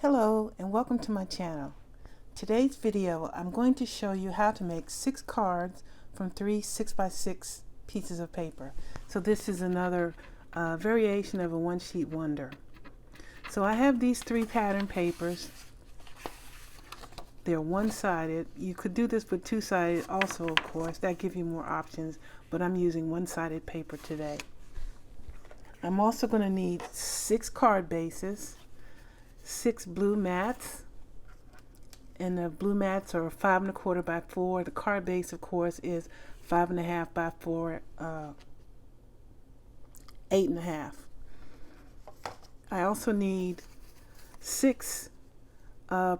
Hello and welcome to my channel. Today's video I'm going to show you how to make 6 cards from 3 6x6 pieces of paper. So this is another variation of a one-sheet wonder. So I have these 3 pattern papers. They're one-sided. You could do this with two-sided also, of course. That gives you more options, but I'm using one-sided paper today. I'm also going to need 6 card bases, 6 blue mats, and the blue mats are 5 1/4 by 4. The card base, of course, is 5 1/2 by 4, 8 1/2. I also need 6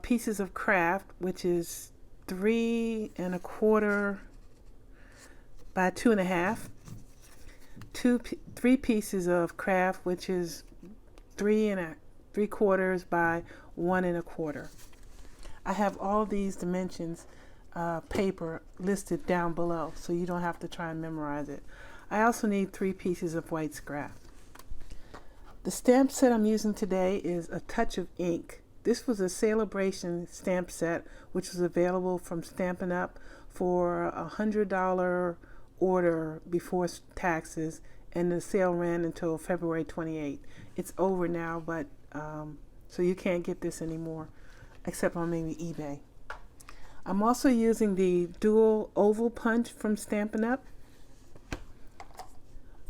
pieces of kraft, which is 3 1/4 by 2 1/2. 3 pieces of kraft, which is 3 3/4 by 1 1/4. I have all these dimensions paper listed down below, so you don't have to try and memorize it. I also need 3 pieces of white scrap. The stamp set I'm using today is A Touch of Ink. This was a celebration stamp set which was available from Stampin Up for a $100 order before taxes, and the sale ran until February 28th. It's over now, but so you can't get this anymore except on maybe eBay. I'm also using the dual oval punch from Stampin Up,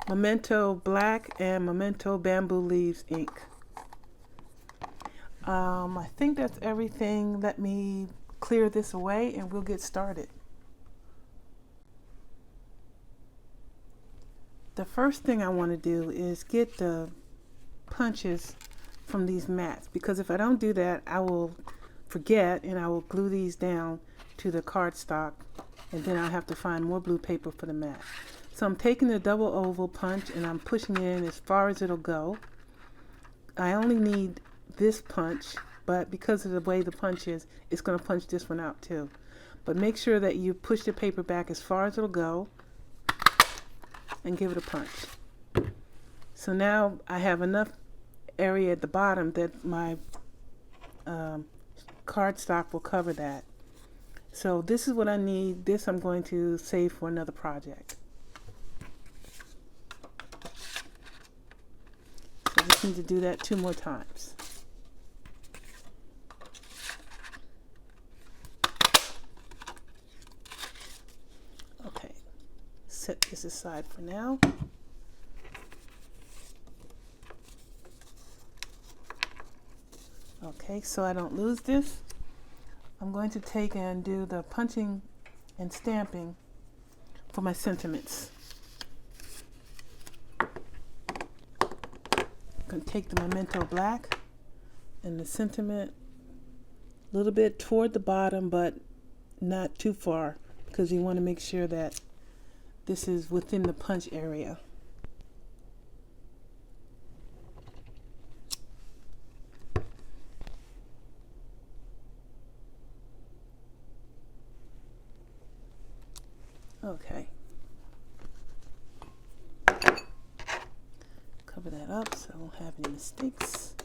Memento black, and Memento bamboo leaves ink. I think that's everything. Let me clear this away and we'll get started. The first thing I want to do is get the punches from these mats, because if I don't do that I will forget and I will glue these down to the cardstock, and then I'll have to find more blue paper for the mat. So I'm taking the double oval punch and I'm pushing it in as far as it'll go. I only need this punch, but because of the way the punch is, it's going to punch this one out too. But make sure that you push the paper back as far as it'll go and give it a punch. So now I have enough area at the bottom that my cardstock will cover that. So this is what I need. This I'm going to save for another project. So I just need to do that 2 more times. Okay, set this aside for now. Okay, so I don't lose this, I'm going to take and do the punching and stamping for my sentiments. I'm going to take the Memento black and the sentiment a little bit toward the bottom, but not too far, because you want to make sure that this is within the punch area. Okay, cover that up so I won't have any mistakes.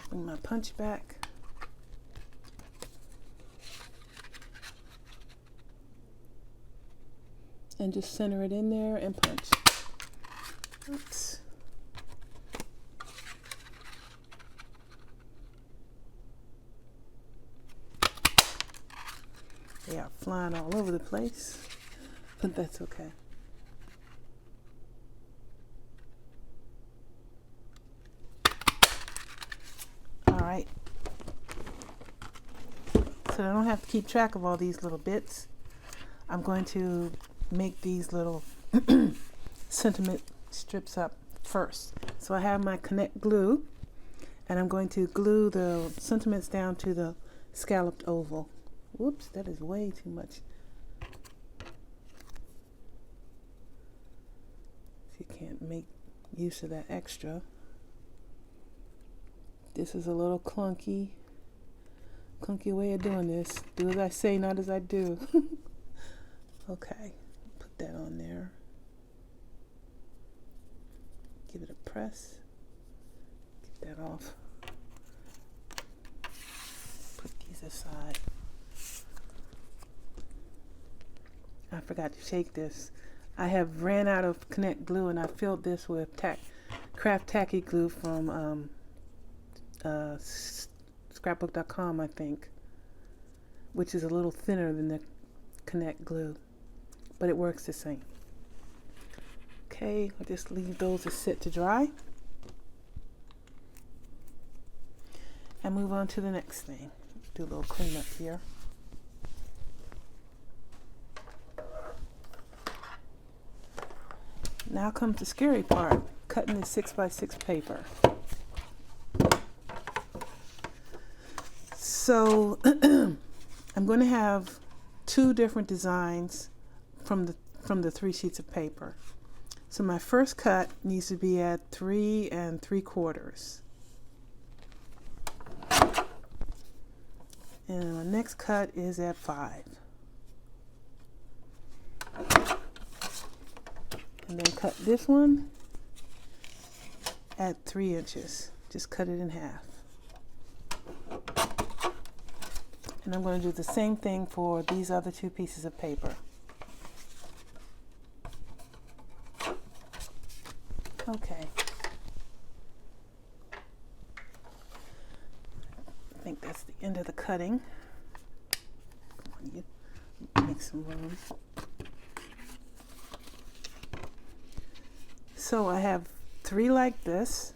Bring my punch back. And just center it in there and punch. Oops. They are flying all over the place, but that's okay. All right. So I don't have to keep track of all these little bits. I'm going to make these little sentiment strips up first. So I have my Connect glue, and I'm going to glue the sentiments down to the scalloped oval. Whoops, that is way too much. You can't make use of that extra. This is a little clunky way of doing this. Do as I say, not as I do. Okay, put that on there. Give it a press. Get that off. these aside. I forgot to shake this. I have ran out of Connect glue, and I filled this with kraft tacky glue from scrapbook.com, I think, which is a little thinner than the Connect glue, but it works the same. Okay, I'll just leave those to sit to dry and move on to the next thing. Do a little cleanup here. Now comes the scary part, cutting the 6x6 paper. So I'm going to have two different designs from the 3 sheets of paper. So my first cut needs to be at 3 3/4. And my next cut is at 5. And then cut this one at 3 inches. Just cut it in half. And I'm going to do the same thing for these other 2 pieces of paper. Okay. I think that's the end of the cutting. Come on, you make some room. So I have 3 like this,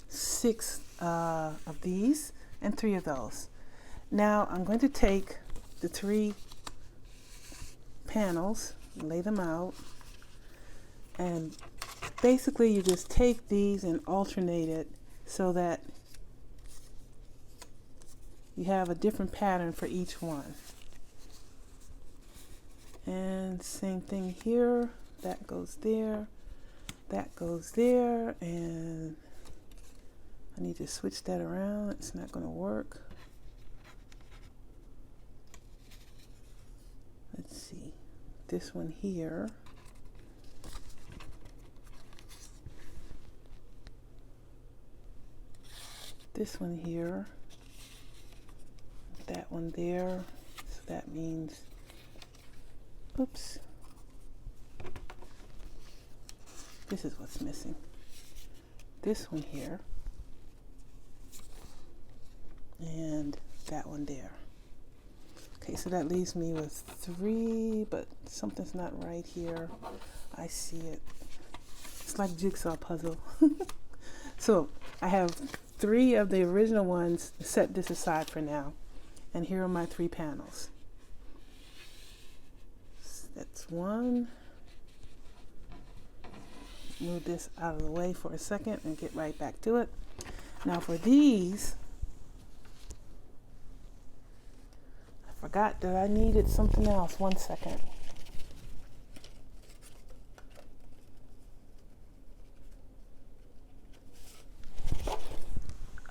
6 of these, and 3 of those. Now I'm going to take the 3 panels, lay them out, and basically you just take these and alternate it so that you have a different pattern for each one. And same thing here. That goes there, that goes there, and I need to switch that around. It's not going to work. Let's see, this one here. This one here, that one there, so that means, oops. This is what's missing. This one here, and that one there. Okay, so that leaves me with 3, but something's not right here. I see it. It's like jigsaw puzzle. So I have 3 of the original ones. Set this aside for now. And here are my 3 panels. That's 1. Move this out of the way for a second and get right back to it. Now for these, I forgot that I needed something else. 1 second.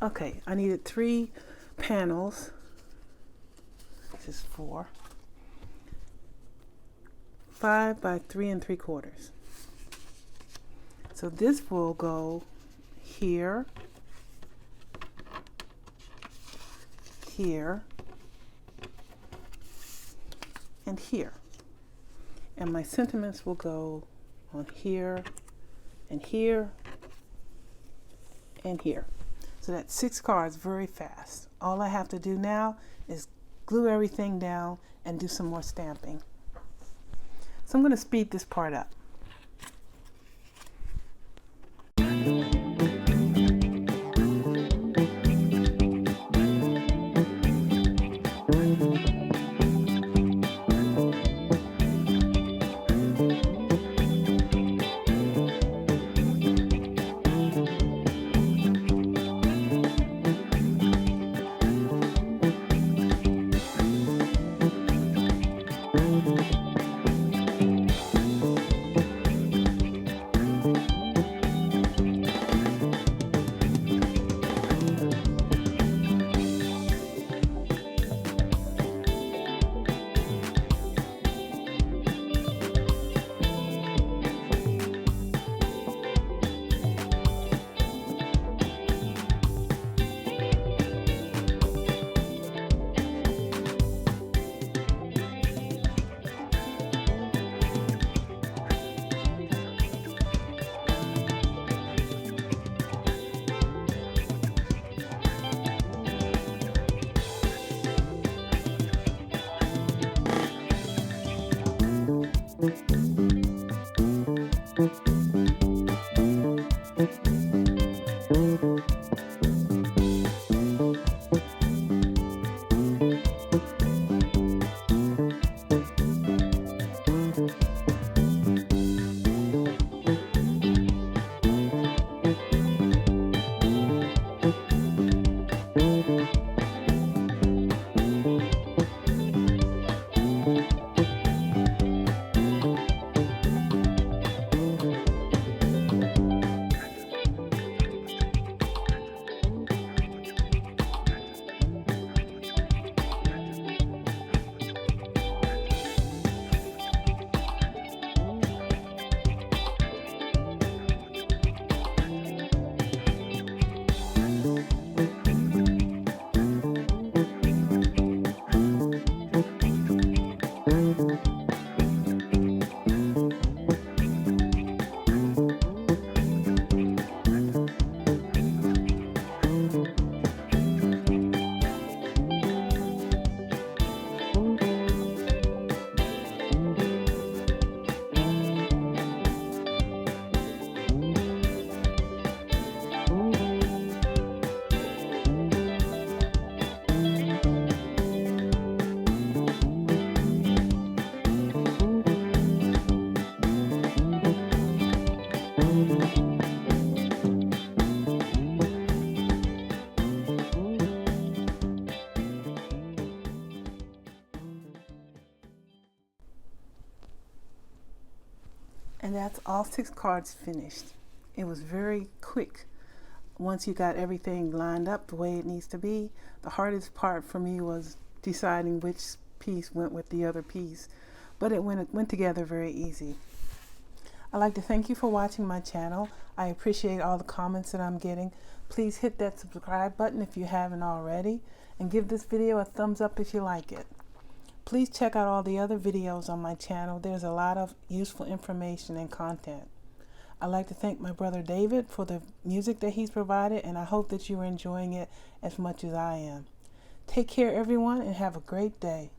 Okay, I needed 3 panels. This is 4. 5 by 3 3/4. So this will go here, here, and here. And my sentiments will go on here, and here, and here. So that's 6 cards very fast. All I have to do now is glue everything down and do some more stamping. So I'm going to speed this part up. And that's all 6 cards finished. It was very quick. Once you got everything lined up the way it needs to be, the hardest part for me was deciding which piece went with the other piece. But it went together very easy. I'd like to thank you for watching my channel. I appreciate all the comments that I'm getting. Please hit that subscribe button if you haven't already, and give this video a thumbs up if you like it. Please check out all the other videos on my channel. There's a lot of useful information and content. I'd like to thank my brother David for the music that he's provided, and I hope that you are enjoying it as much as I am. Take care, everyone, and have a great day.